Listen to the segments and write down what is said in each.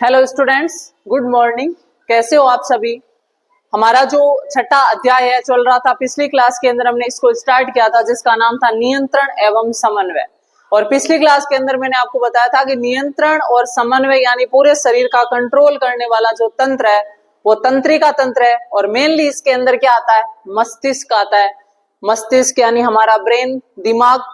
Hello students, good morning. कैसे हो आप सभी। हमारा जो छठा अध्याय है चल रहा था, पिछली क्लास के अंदर हमने इसको स्टार्ट किया था जिसका नाम था नियंत्रण एवं समन्वय। और पिछली क्लास के अंदर मैंने आपको बताया था कि नियंत्रण और समन्वय यानी पूरे शरीर का कंट्रोल करने वाला जो तंत्र है वो तंत्रिका तंत्र है। और मेनली इसके अंदर क्या आता है, मस्तिष्क आता है। मस्तिष्क यानी हमारा ब्रेन, दिमाग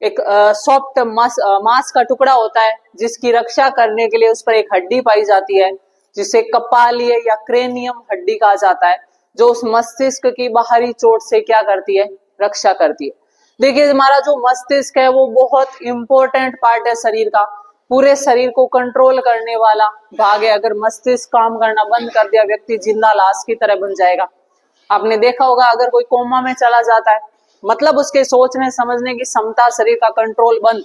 एक सॉफ्ट मांस का टुकड़ा होता है जिसकी रक्षा करने के लिए उस पर एक हड्डी पाई जाती है जिसे कपालीय या क्रेनियम हड्डी कहा जाता है, जो उस मस्तिष्क की बाहरी चोट से क्या करती है, रक्षा करती है। देखिए हमारा जो मस्तिष्क है वो बहुत इंपॉर्टेंट पार्ट है शरीर का, पूरे शरीर को कंट्रोल करने वाला भाग है। अगर मस्तिष्क काम करना बंद कर दिया व्यक्ति जिंदा लाश की तरह बन जाएगा। आपने देखा होगा अगर कोई कोमा में चला जाता है मतलब उसके सोचने समझने की क्षमता, शरीर का कंट्रोल बंद,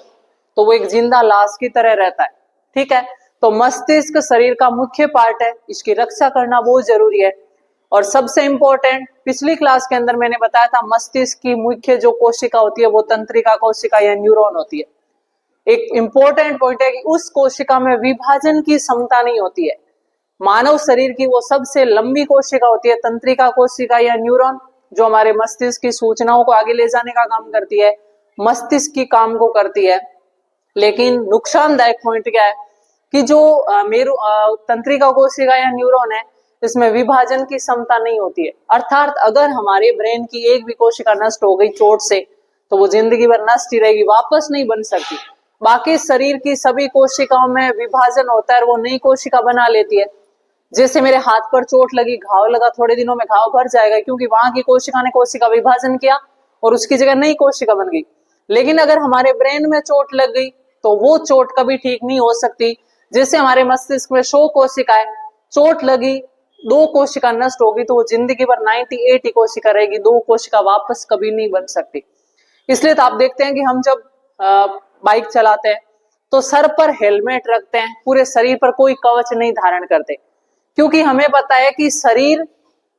तो वो एक जिंदा लाश की तरह रहता है। ठीक है, तो मस्तिष्क शरीर का मुख्य पार्ट है, इसकी रक्षा करना बहुत जरूरी है। और सबसे इंपॉर्टेंट पिछली क्लास के अंदर मैंने बताया था मस्तिष्क की मुख्य जो कोशिका होती है वो तंत्रिका कोशिका या न्यूरॉन होती है। एक इंपॉर्टेंट पॉइंट है कि उस कोशिका में विभाजन की क्षमता नहीं होती है। मानव शरीर की वो सबसे लंबी कोशिका होती है तंत्रिका कोशिका या न्यूरॉन, जो हमारे मस्तिष्क की सूचनाओं को आगे ले जाने का काम करती है, मस्तिष्क की काम को करती है। लेकिन नुकसानदायक पॉइंट क्या है कि जो तंत्रिका कोशिका या न्यूरॉन है इसमें विभाजन की क्षमता नहीं होती है। अर्थात अगर हमारे ब्रेन की एक भी कोशिका नष्ट हो गई चोट से तो वो जिंदगी भर नष्ट ही रहेगी, वापस नहीं बन सकती। बाकी शरीर की सभी कोशिकाओं में विभाजन होता है और वो नई कोशिका बना लेती है। जैसे मेरे हाथ पर चोट लगी, घाव लगा, थोड़े दिनों में घाव भर जाएगा क्योंकि वहां की कोशिका ने कोशिका विभाजन किया और उसकी जगह नई कोशिका बन गई। लेकिन अगर हमारे ब्रेन में चोट लग गई तो वो चोट कभी ठीक नहीं हो सकती। जैसे हमारे मस्तिष्क में 100 कोशिका है, चोट लगी, 2 कोशिका नष्ट होगी तो वो जिंदगी भर 98 कोशिका रहेगी, 2 कोशिका वापस कभी नहीं बन सकती। इसलिए तो आप देखते हैं कि हम जब बाइक चलाते हैं तो सर पर हेलमेट रखते हैं, पूरे शरीर पर कोई कवच नहीं धारण करते, क्योंकि हमें पता है कि शरीर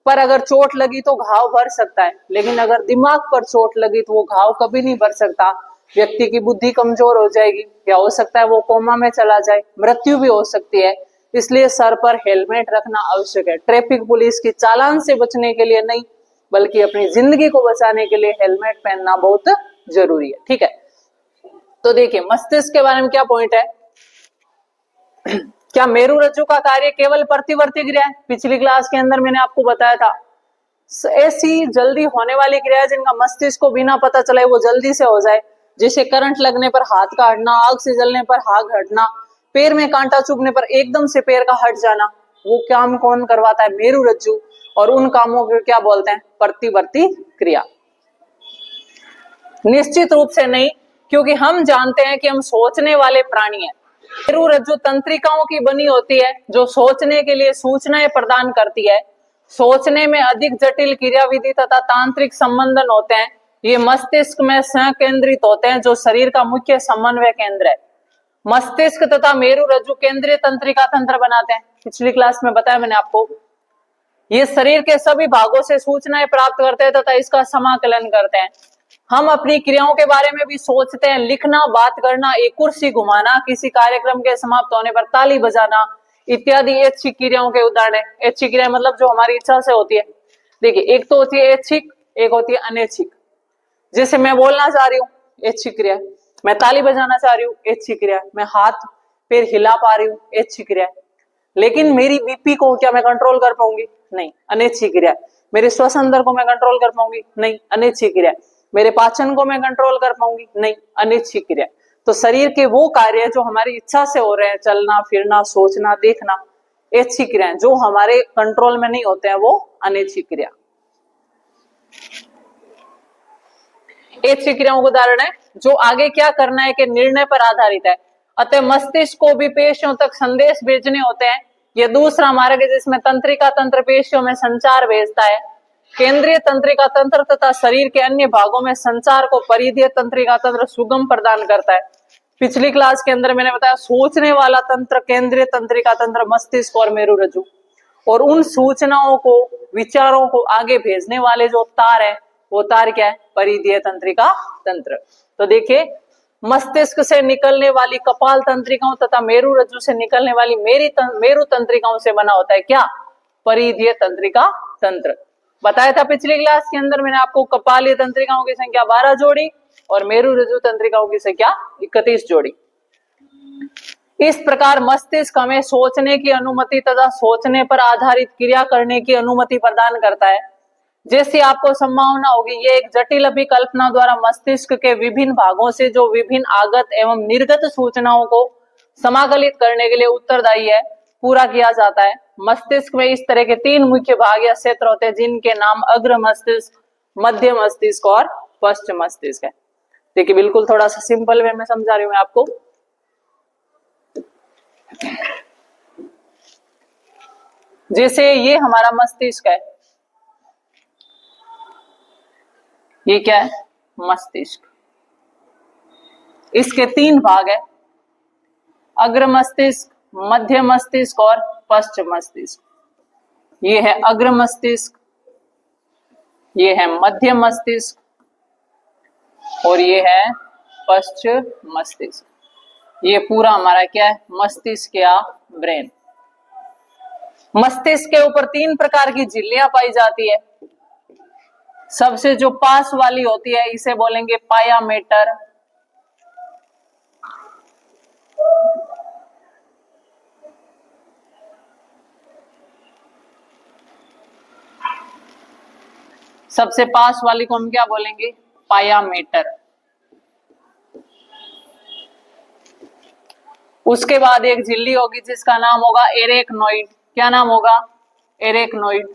पर अगर चोट लगी तो घाव भर सकता है, लेकिन अगर दिमाग पर चोट लगी तो वो घाव कभी नहीं भर सकता। व्यक्ति की बुद्धि कमजोर हो जाएगी या हो सकता है वो कोमा में चला जाए, मृत्यु भी हो सकती है। इसलिए सर पर हेलमेट रखना आवश्यक है। ट्रैफिक पुलिस की चालान से बचने के लिए नहीं बल्कि अपनी जिंदगी को बचाने के लिए हेलमेट पहनना बहुत जरूरी है। ठीक है, तो देखिए मस्तिष्क के बारे में क्या पॉइंट है। क्या मेरु रज्जु का कार्य केवल प्रतिवर्ती क्रिया है? पिछली क्लास के अंदर मैंने आपको बताया था ऐसी जल्दी होने वाली क्रिया जिनका मस्तिष्क को बिना पता चले वो जल्दी से हो जाए, जैसे करंट लगने पर हाथ का हटना, आग से जलने पर हाथ हटना, पैर में कांटा चुभने पर एकदम से पैर का हट जाना, वो काम कौन करवाता है? मेरु रज्जु। और उन कामों को क्या बोलते हैं? प्रतिवर्ती क्रिया। निश्चित रूप से नहीं, क्योंकि हम जानते हैं कि हम सोचने वाले प्राणी हैं। मेरु रज्जु तंत्रिकाओं की बनी होती है जो सोचने के लिए सूचनाएं प्रदान करती है। सोचने में अधिक जटिल क्रियाविधि तथा तांत्रिक संबंधन होते हैं। ये मस्तिष्क में संकेंद्रित होते हैं जो शरीर का मुख्य समन्वय केंद्र है। मस्तिष्क तथा मेरु रज्जु केंद्रीय तंत्रिका तंत्र बनाते हैं। पिछली क्लास में बताया मैंने आपको, ये शरीर के सभी भागों से सूचनाएं प्राप्त करते हैं तथा इसका समाकलन करते हैं। हम अपनी क्रियाओं के बारे में भी सोचते हैं। लिखना, बात करना, एक कुर्सी घुमाना, किसी कार्यक्रम के समाप्त होने पर ताली बजाना इत्यादि ऐच्छिक क्रियाओं के उदाहरण है। ऐच्छिक क्रिया मतलब जो हमारी इच्छा से होती है। देखिए एक तो होती है ऐच्छिक, एक होती है अनैच्छिक। जैसे मैं बोलना चाह रही हूँ, ऐच्छिक क्रिया। मैं ताली बजाना चाह रही हूँ, ऐच्छिक क्रिया। मैं हाथ पैर हिला पा रही हूँ, ऐच्छिक क्रिया। लेकिन मेरी बीपी को क्या मैं कंट्रोल कर पाऊंगी? नहीं, अनैच्छिक क्रिया। मेरे श्वसन दर को मैं कंट्रोल कर पाऊंगी? नहीं, अनैच्छिक क्रिया। मेरे पाचन को मैं कंट्रोल कर पाऊंगी? नहीं, अनैच्छिक क्रिया। तो शरीर के वो कार्य जो हमारी इच्छा से हो रहे हैं, चलना फिरना, सोचना, देखना, ऐच्छिक क्रिया। जो हमारे कंट्रोल में नहीं होते हैं वो अनैच्छिक क्रिया। ऐच्छिक क्रियाओं का उदाहरण है जो आगे क्या करना है के निर्णय पर आधारित है। अतः मस्तिष्क को भी पेशियों तक संदेश भेजने होते हैं। यह दूसरा मार्ग है जिसमें तंत्रिका तंत्र पेशियों में संचार भेजता है। केंद्रीय तंत्रिका तंत्र तथा शरीर के अन्य भागों में संचार को परिधीय तंत्रिका तंत्र सुगम प्रदान करता है। पिछली क्लास के अंदर मैंने बताया सोचने वाला तंत्र केंद्रीय तंत्रिका तंत्र, मस्तिष्क और मेरु रज्जु, और उन सूचनाओं को, विचारों को आगे भेजने वाले जो तार है वो तार क्या है? परिधीय तंत्रिका तंत्र। तो देखिए मस्तिष्क से निकलने वाली कपाल तंत्रिकाओं तथा मेरु रज्जु से निकलने वाली मेरु तंत्रिकाओं से बना होता है क्या? परिधीय तंत्रिका तंत्र। बताया था पिछली क्लास के अंदर मैंने आपको, कपालीय तंत्रिकाओं की संख्या 12 जोड़ी और मेरु रज्जु तंत्रिकाओं की संख्या 31 जोड़ी। इस प्रकार मस्तिष्क हमें सोचने की अनुमति तथा सोचने पर आधारित क्रिया करने की अनुमति प्रदान करता है। जैसी आपको संभावना होगी, ये एक जटिल अभिकल्पना द्वारा मस्तिष्क के विभिन्न भागों से जो विभिन्न आगत एवं निर्गत सूचनाओं को समाकलित करने के लिए उत्तरदायी है, पूरा किया जाता है। मस्तिष्क में इस तरह के 3 मुख्य भाग या क्षेत्र होते हैं, जिनके नाम अग्र मस्तिष्क, मध्य मस्तिष्क और पश्च मस्तिष्क है। देखिए बिल्कुल थोड़ा सा सिंपल वे में समझा रही हूं मैं आपको। जैसे ये हमारा मस्तिष्क है, ये क्या है? मस्तिष्क। इसके 3 भाग है, अग्र मस्तिष्क, मध्य मस्तिष्क और पश्च मस्तिष्क। ये है अग्र मस्तिष्क, ये है मध्य मस्तिष्क और ये है पश्च मस्तिष्क। ये पूरा हमारा क्या है? मस्तिष्क या ब्रेन। मस्तिष्क के ऊपर 3 प्रकार की झिल्लियां पाई जाती है। सबसे जो पास वाली होती है इसे बोलेंगे पाया मेटर, सबसे पास वाली को हम क्या बोलेंगे? पाया मेटर। उसके बाद एक झिल्ली होगी जिसका नाम होगा एरेक्नोइड। क्या नाम होगा? एरेक्नोइड।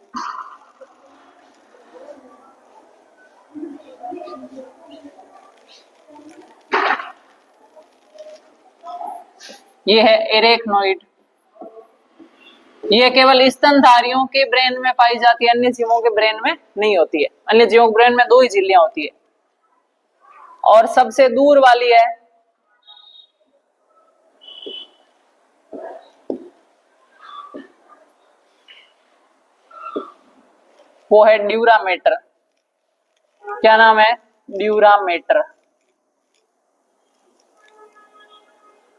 ये है एरेक्नोइड। ये केवल स्तनधारियों के ब्रेन में पाई जाती है, अन्य जीवों के ब्रेन में नहीं होती है। अन्य जीवों के ब्रेन में 2 ही झिल्लियां होती है। और सबसे दूर वाली है वो है ड्यूरामेटर। क्या नाम है? ड्यूरामेटर।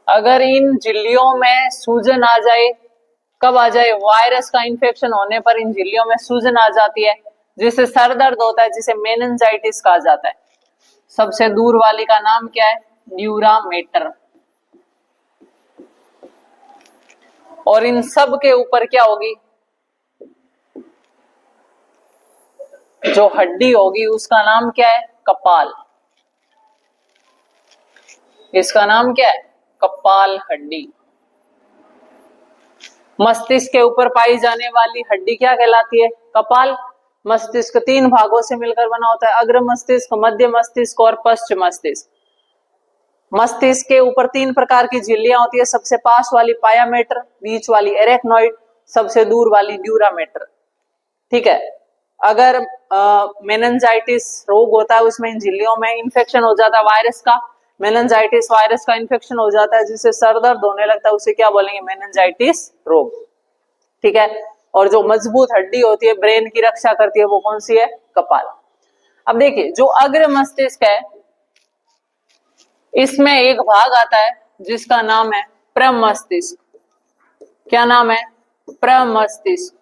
अगर इन झिल्लियों में सूजन आ जाए, कब आ जाए? वायरस का इन्फेक्शन होने पर इन झिल्लियों में सूजन आ जाती है, जिससे सर दर्द होता है, जिसे मेनिंजाइटिस कहा जाता है। सबसे दूर वाली का नाम क्या है? ड्यूरामेटर। और इन सब के ऊपर क्या होगी? जो हड्डी होगी उसका नाम क्या है? कपाल। इसका नाम क्या है? कपाल हड्डी। मस्तिष्क के ऊपर पाई जाने वाली हड्डी क्या कहलाती है? कपाल। मस्तिष्क 3 भागों से मिलकर बना होता है, अग्र मस्तिष्क, मध्य मस्तिष्क और पश्च मस्तिष्क। मस्तिष्क के ऊपर 3 प्रकार की झिल्लियां होती है, सबसे पास वाली पाया मेटर, बीच वाली एरेक्नोइड, सबसे दूर वाली ड्यूरामेटर। ठीक है। अगर मेनिंजाइटिस रोग होता है, उसमें इन झिल्लियों में इन्फेक्शन हो जाता है वायरस का, मेनिंजाइटिस वायरस का इन्फेक्शन हो जाता है, जिससे सर दर्द होने लगता है, उसे क्या बोलेंगे? मेनिंजाइटिस रोग। ठीक है। और जो मजबूत हड्डी होती है, ब्रेन की रक्षा करती है, वो कौन सी है? कपाल। अब देखिए, जो अग्र मस्तिष्क है, इसमें एक भाग आता है जिसका नाम है प्रमस्तिष्क। क्या नाम है? प्रमस्तिष्क,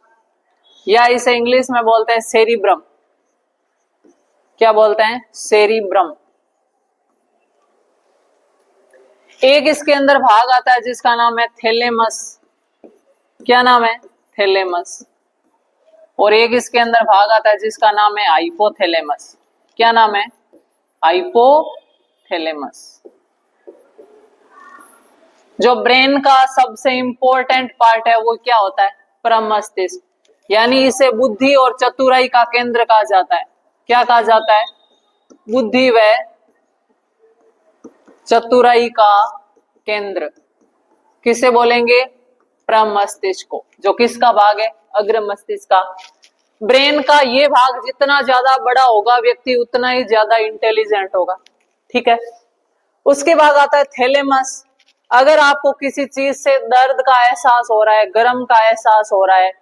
या इसे इंग्लिश में बोलते हैं सेरिब्रम। क्या बोलते हैं? सेरिब्रम। एक इसके अंदर भाग आता है जिसका नाम है थैलेमस। क्या नाम है? थैलेमस। और एक इसके अंदर भाग आता है जिसका नाम है हाइपोथैलेमस। क्या नाम है? हाइपोथैलेमस। जो ब्रेन का सबसे इंपॉर्टेंट पार्ट है वो क्या होता है? प्रमस्तिष्क। यानी इसे बुद्धि और चतुराई का केंद्र कहा जाता है। क्या कहा जाता है? बुद्धि व चतुराई का केंद्र। किसे बोलेंगे? प्रमस्तिष्क को, जो किसका भाग है? अग्र मस्तिष्क का। ब्रेन का ये भाग जितना ज्यादा बड़ा होगा, व्यक्ति उतना ही ज्यादा इंटेलिजेंट होगा। ठीक है। उसके बाद आता है थैलेमस। अगर आपको किसी चीज से दर्द का एहसास हो रहा है, गर्म का एहसास हो रहा है,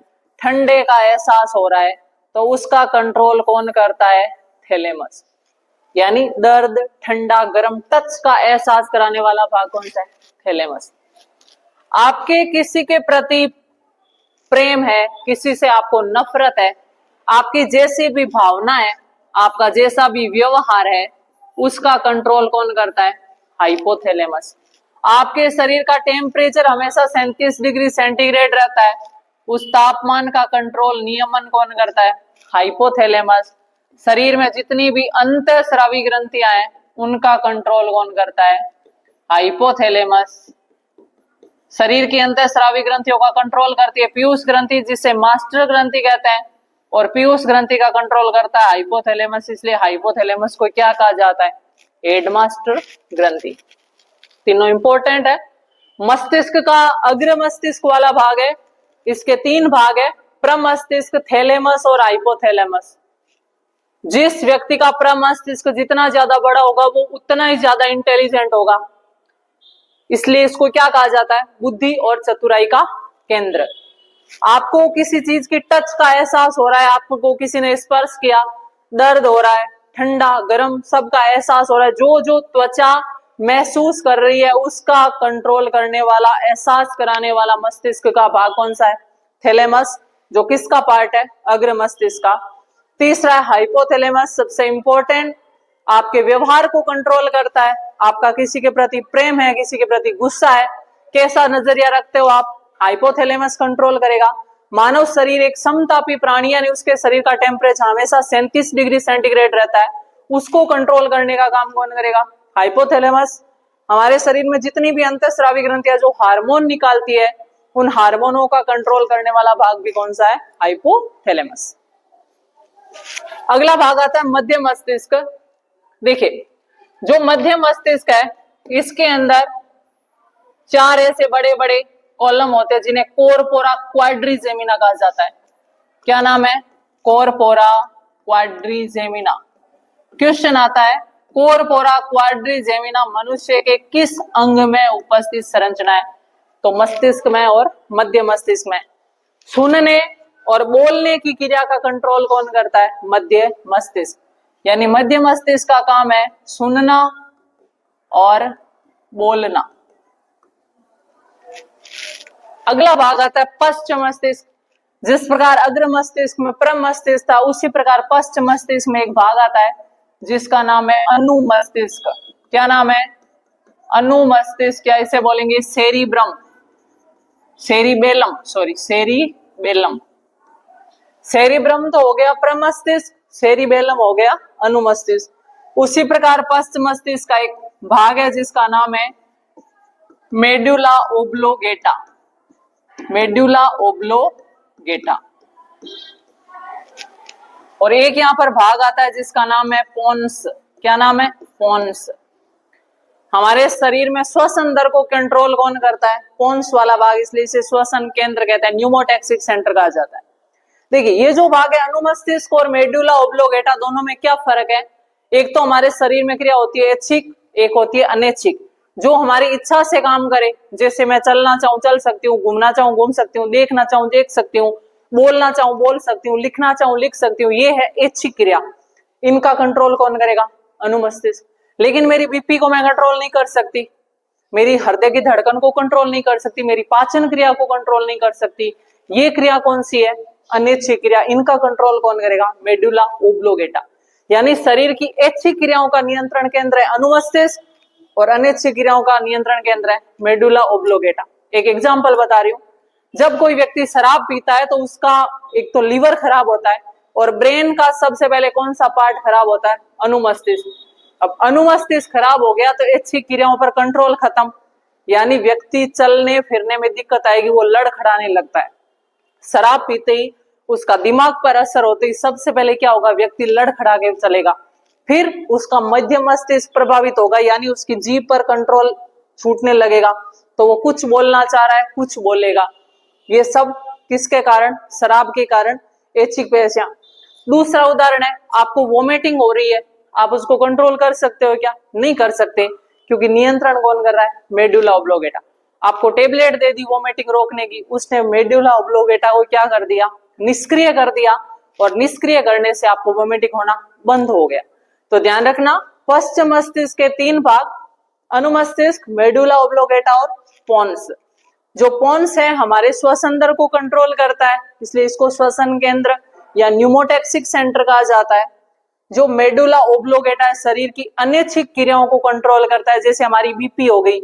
ठंडे का एहसास हो रहा है, तो उसका कंट्रोल कौन करता है? थैलेमस। यानी दर्द, ठंडा, गर्म, टच का एहसास कराने वाला भाग कौन सा है? थैलेमस। आपके किसी के प्रति प्रेम है, किसी से आपको नफरत है, आपकी जैसी भी भावना है, आपका जैसा भी व्यवहार है, उसका कंट्रोल कौन करता है? हाइपोथैलेमस। आपके शरीर का टेम्परेचर हमेशा 37 डिग्री सेंटीग्रेड रहता है, उस तापमान का कंट्रोल, नियमन कौन करता है? हाइपोथैलेमस। शरीर में जितनी भी अंतःस्रावी ग्रंथियां हैं, उनका कंट्रोल कौन करता है? हाइपोथैलेमस। शरीर की अंतःस्रावी ग्रंथियों का कंट्रोल करती है पीयूष ग्रंथि, जिसे मास्टर ग्रंथि कहते हैं, और पीयूष ग्रंथि का कंट्रोल करता है हाइपोथैलेमस, इसलिए हाइपोथैलेमस को क्या कहा जाता है? हेडमास्टर ग्रंथि। तीनों इंपॉर्टेंट है। मस्तिष्क का अग्र मस्तिष्क वाला भाग है, इसके 3 भाग है, प्रमस्तिष्क, थैलेमस और हाइपोथैलेमस। जिस व्यक्ति का प्रमस्तिष्क जितना ज्यादा बड़ा होगा, वो उतना ही ज्यादा इंटेलिजेंट होगा, इसलिए इसको क्या कहा जाता है? बुद्धि और चतुराई का केंद्र। आपको किसी चीज की टच का एहसास हो रहा है, आपको किसी ने स्पर्श किया, दर्द हो रहा है, ठंडा, गर्म, सबका एहसास हो रहा है, जो जो त्वचा महसूस कर रही है, उसका कंट्रोल करने वाला, एहसास कराने वाला मस्तिष्क का भाग कौन सा है? थैलेमस, जो किसका पार्ट है? अग्र मस्तिष्क का। तीसरा है हाइपोथैलेमस, सबसे इंपॉर्टेंट, आपके व्यवहार को कंट्रोल करता है। आपका किसी के प्रति प्रेम है, किसी के प्रति गुस्सा है, कैसा नजरिया रखते हो आप, हाइपोथैलेमस कंट्रोल करेगा। मानव शरीर एक समतापी प्राणी, यानी उसके शरीर का टेम्परेचर हमेशा 37 डिग्री सेंटीग्रेड रहता है, उसको कंट्रोल करने का काम कौन करेगा? हाइपोथैलेमस। हमारे शरीर में जितनी भी अंतःस्रावी ग्रंथियां जो हार्मोन निकालती है, उन हार्मोनों का कंट्रोल करने वाला भाग भी कौन सा है? हाइपोथैलेमस। अगला भाग आता है मध्य मस्तिष्क। देखिए, जो मध्य मस्तिष्क है, इसके अंदर 4 ऐसे बड़े बड़े कॉलम होते हैं, जिन्हें कोरपोरा क्वाड्रिजेमिना कहा जाता है। क्या नाम है? Corpora quadrigemina. क्वेश्चन आता है, कोरपोरा क्वाड्रिजेमिना मनुष्य के किस अंग में उपस्थित संरचना है? तो मस्तिष्क में और मध्य मस्तिष्क में। सुनने और बोलने की क्रिया का कंट्रोल कौन करता है? मध्य मस्तिष्क। यानी मध्य मस्तिष्क का काम है सुनना और बोलना। अगला भाग आता है पश्च मस्तिष्क। जिस प्रकार अग्र मस्तिष्क में प्रमस्तिष्क था, उसी प्रकार पश्च मस्तिष्क में एक भाग आता है जिसका नाम है अनुमस्तिष्क। क्या नाम है? अनुमस्तिष्क। क्या इसे बोलेंगे? Cerebrum, cerebellum, sorry cerebellum. Cerebrum तो हो गया प्रमस्तिष्क, सेरिबेलम हो गया अनुमस्तिष्क। उसी प्रकार पश्च मस्तिष्क का एक भाग है जिसका नाम है मेडुला ओब्लोगेटा, मेडुला ओब्लोगेटा। और एक यहां पर भाग आता है जिसका नाम है पोन्स। क्या नाम है? पोन्स। हमारे शरीर में श्वसन दर को कंट्रोल कौन करता है? पोन्स वाला भाग, इसलिए इसे श्वसन केंद्र कहते हैं, न्यूमोटैक्सिक सेंटर कहा जाता है। देखिए, ये जो भाग है अनुमस्तिष्क और मेडुला ओब्लोगेटा, दोनों में क्या फर्क है? एक तो हमारे शरीर में क्रिया होती है ऐच्छिक, एक होती है अनैच्छिक। जो हमारी इच्छा से काम करे, जैसे मैं चलना चाहूं चल सकती हूँ, घूमना चाहूं घूम सकती हूँ, देखना चाहूं देख सकती हूँ, बोलना चाहूं बोल सकती हूँ, लिखना चाहूं लिख सकती हूँ, ये है ऐच्छिक क्रिया। इनका कंट्रोल कौन करेगा? अनुमस्तिष्क। लेकिन मेरी बीपी को मैं कंट्रोल नहीं कर सकती, मेरी हृदय की धड़कन को कंट्रोल नहीं कर सकती, मेरी पाचन क्रिया को कंट्रोल नहीं कर सकती, ये क्रिया कौन सी है? अनैच्छिक क्रिया। इनका कंट्रोल कौन करेगा? Medulla oblongata. यानी शरीर की ऐच्छिक क्रियाओं का नियंत्रण केंद्र है अनुमस्तिष्क, और अनैच्छिक क्रियाओं का नियंत्रण केंद्र है मेडुला ओब्लोगेटा। एक एग्जांपल बता रही हूँ, जब कोई व्यक्ति शराब पीता है तो उसका एक तो लीवर खराब होता है, और ब्रेन का सबसे पहले कौन सा पार्ट खराब होता है? अनुमस्तिष्क। अब अनुमस्तिष्क खराब हो गया तो ऐच्छिक क्रियाओं पर कंट्रोल खत्म, यानी व्यक्ति चलने फिरने में दिक्कत आएगी, वो लड़खड़ाने लगता है। शराब पीते ही उसका दिमाग पर असर होते ही सबसे पहले क्या होगा? व्यक्ति लड़खड़ा के चलेगा, फिर उसका मध्य मस्तिष्क प्रभावित होगा, यानी उसकी जीभ पर कंट्रोल छूटने लगेगा, तो वो कुछ बोलना चाह रहा है, कुछ बोलेगा। ये सब किसके कारण? शराब के कारण, ऐच्छिक पेशियां। दूसरा उदाहरण है, आपको वोमिटिंग हो रही है, आप उसको कंट्रोल कर सकते हो क्या? नहीं कर सकते, क्योंकि नियंत्रण कौन कर रहा है? Medulla oblongata. आपको टेबलेट दे दी वोमिटिंग रोकने की, उसने मेडुला ओब्लोगेटा को क्या कर दिया? निष्क्रिय कर दिया, और निष्क्रिय करने से आपको वोमिटिंग होना बंद हो गया। तो ध्यान रखना, पश्च मस्तिष्क के 3 भाग, अनुमस्तिष्क, मेडुला ओब्लोगेटा और पोन्स। जो पोन्स है हमारे श्वसन को कंट्रोल करता है, इसलिए इसको श्वसन केंद्र या न्यूमोटैक्सिक सेंटर कहा जाता है। जो मेडुला ओब्लोगेटा है शरीर की अनैच्छिक क्रियाओं को कंट्रोल करता है, जैसे हमारी बीपी हो गई,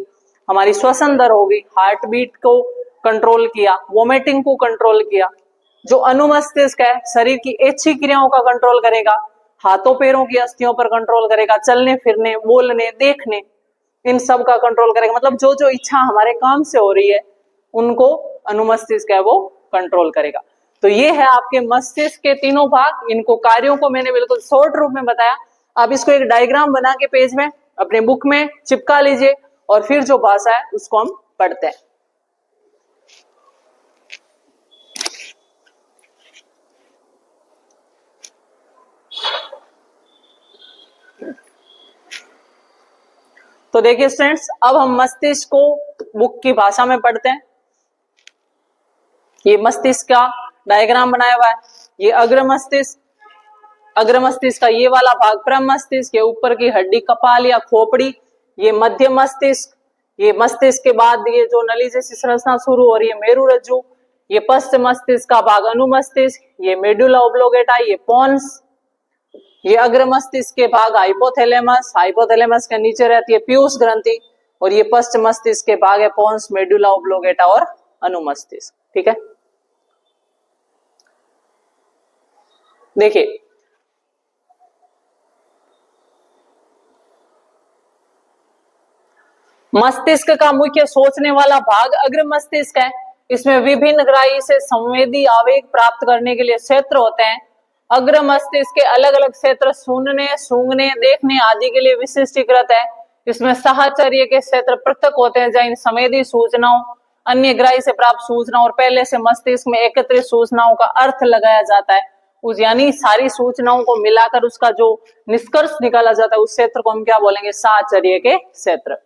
हमारी श्वसन दर हो गई, हार्ट बीट को कंट्रोल किया, वोमिटिंग को कंट्रोल किया। जो अनुमस्तिष्क है शरीर की ऐच्छिक क्रियाओं का कंट्रोल करेगा, हाथों पैरों की अस्थियों पर कंट्रोल करेगा, चलने फिरने, बोलने, देखने, इन सब का कंट्रोल करेगा। मतलब जो जो इच्छा हमारे काम से हो रही है उनको अनुमस्तिष्क है वो कंट्रोल करेगा। तो ये है आपके मस्तिष्क के तीनों भाग। इनको कार्यों को मैंने बिल्कुल शॉर्ट रूप में बताया। आप इसको एक डायग्राम बना के पेज में अपने बुक में चिपका लीजिए और फिर जो भाषा है उसको हम पढ़ते हैं। तो देखिए स्टूडेंट्स, अब हम मस्तिष्क को बुक की भाषा में पढ़ते हैं। ये मस्तिष्क का डायग्राम बनाया हुआ है। ये अग्र मस्तिष्क, अग्र मस्तिष्क का ये वाला भाग परम मस्तिष्क, ये ऊपर की हड्डी कपाल या खोपड़ी, ये मध्य मस्तिष्क, ये मस्तिष्क के बाद ये जो नली जैसी संरचना शुरू हो रही है मेरुरज्जु, ये पश्च मस्तिष्क का भाग अनुमस्तिष्क, ये मेडुला ओब्लोगेटा, ये पोन्स, ये अग्र मस्तिष्क के भाग हाइपोथैलेमस, हाइपोथैलेमस के नीचे रहती है पीयूष ग्रंथि, और ये पश्च मस्तिष्क के भाग है पोन्स, मेडुला ओब्लोगेटा और अनुमस्तिष्क। ठीक है, देखिए मस्तिष्क का मुख्य सोचने वाला भाग अग्र मस्तिष्क है। इसमें विभिन्न ग्राही से संवेदी आवेग प्राप्त करने के लिए क्षेत्र होते हैं। अग्र मस्तिष्क के अलग अलग क्षेत्र सुनने, सूंघने, देखने आदि के लिए विशिष्टीकृत है। इसमें साहचर्य के क्षेत्र पृथक होते हैं, जहाँ इन संवेदी सूचनाओं, अन्य ग्राही से प्राप्त सूचनाओं और पहले से मस्तिष्क में एकत्रित सूचनाओं का अर्थ लगाया जाता है। उस यानी सारी सूचनाओं को मिलाकर उसका जो निष्कर्ष निकाला जाता है उस क्षेत्र को हम क्या बोलेंगे, साहचर्य के क्षेत्र।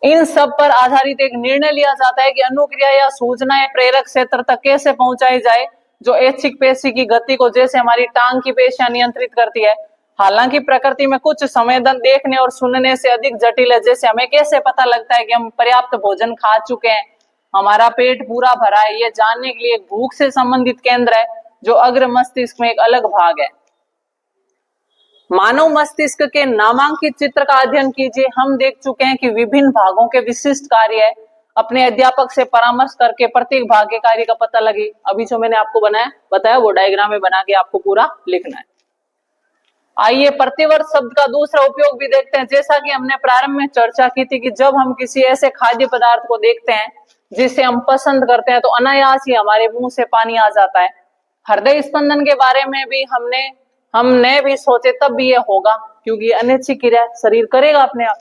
इन सब पर आधारित एक निर्णय लिया जाता है कि अनुक्रिया या सूचनाएं प्रेरक क्षेत्र तक कैसे पहुंचाई जाए, जो ऐच्छिक पेशी की गति को जैसे हमारी टांग की पेशियां नियंत्रित करती है। हालांकि प्रकृति में कुछ संवेदन देखने और सुनने से अधिक जटिल है। जैसे हमें कैसे पता लगता है कि हम पर्याप्त भोजन खा चुके हैं, हमारा पेट पूरा भरा है, ये जानने के लिए एक भूख से संबंधित केंद्र है जो अग्र मस्तिष्क में एक अलग भाग है। मानव मस्तिष्क के नामांकित चित्र का अध्ययन कीजिए। हम देख चुके हैं कि विभिन्न भागों के विशिष्ट कार्य है। अपने अध्यापक से परामर्श करके प्रत्येक भाग के कार्य का पता लगे। अभी जो मैंने आपको बताया वो डायग्राम में बना के आपको पूरा लिखना है। आइए प्रतिवर्ष शब्द का दूसरा उपयोग भी देखते हैं। जैसा कि हमने प्रारंभ में चर्चा की थी कि जब हम किसी ऐसे खाद्य पदार्थ को देखते हैं जिसे हम पसंद करते हैं तो अनायास ही हमारे मुंह से पानी आ जाता है। हृदय स्पंदन के बारे में भी हमने भी सोचे तब भी ये होगा, क्योंकि अनैच्छिक क्रिया शरीर करेगा अपने आप।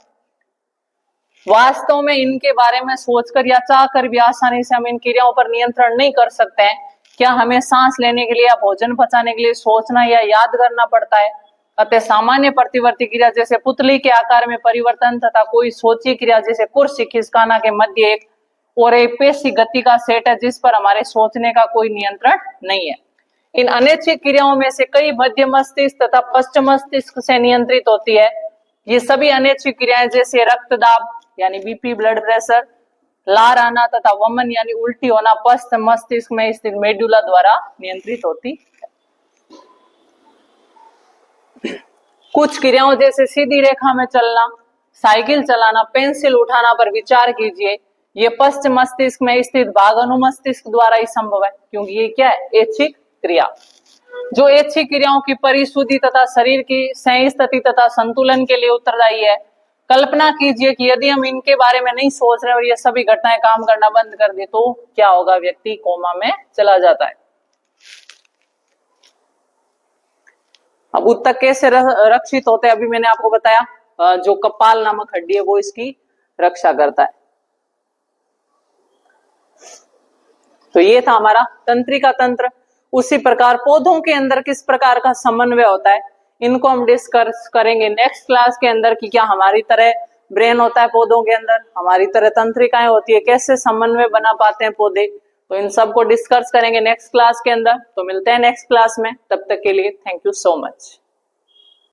वास्तव में इनके बारे में सोचकर या चाहकर भी आसानी से हम इन क्रियाओं पर नियंत्रण नहीं कर सकते हैं। क्या हमें सांस लेने के लिए या भोजन पचाने के लिए सोचना या याद करना पड़ता है? अतः सामान्य प्रतिवर्ती क्रिया जैसे पुतली के आकार में परिवर्तन तथा कोई सोची क्रिया जैसे कुर्सी खिसकाना के मध्य एक और एक पेशी गति का सेट है जिस पर हमारे सोचने का कोई नियंत्रण नहीं है। इन अनैच्छिक क्रियाओं में से कई मध्य मस्तिष्क तथा पश्च मस्तिष्क से नियंत्रित होती है। ये सभी अनैच्छिक क्रियाएं जैसे रक्तदाब यानी बीपी, ब्लड प्रेशर, लार आना तथा वमन यानी उल्टी होना पश्च मस्तिष्क में स्थित मेडुला द्वारा नियंत्रित होती है। कुछ क्रियाओं जैसे सीधी रेखा में चलना, साइकिल चलाना, पेंसिल उठाना पर विचार कीजिए। ये पश्च मस्तिष्क में स्थित भाग अनुमस्तिष्क द्वारा ही संभव है, क्योंकि ये क्या है, ऐच्छिक क्रिया। जो ऐच्छिक क्रियाओं की परिशुद्धि तथा शरीर की सही स्थिति तथा संतुलन के लिए उत्तरदायी है। कल्पना कीजिए कि यदि हम इनके बारे में नहीं सोच रहे और ये सभी घटनाएं काम करना बंद कर दे तो क्या होगा, व्यक्ति कोमा में चला जाता है। अब ऊतक कैसे रक्षित होते हैं, अभी मैंने आपको बताया, जो कपाल नामक हड्डी है वो इसकी रक्षा करता है। तो ये था हमारा तंत्रिका तंत्र। उसी प्रकार पौधों के अंदर किस प्रकार का समन्वय होता है, इनको हम डिस्कस करेंगे नेक्स्ट क्लास के अंदर कि क्या हमारी तरह ब्रेन होता है पौधों के अंदर, हमारी तरह तंत्रिकाएं होती है, कैसे समन्वय बना पाते हैं पौधे, तो इन सब को डिस्कस करेंगे नेक्स्ट क्लास के अंदर। तो मिलते हैं नेक्स्ट क्लास में, तब तक के लिए थैंक यू सो मच।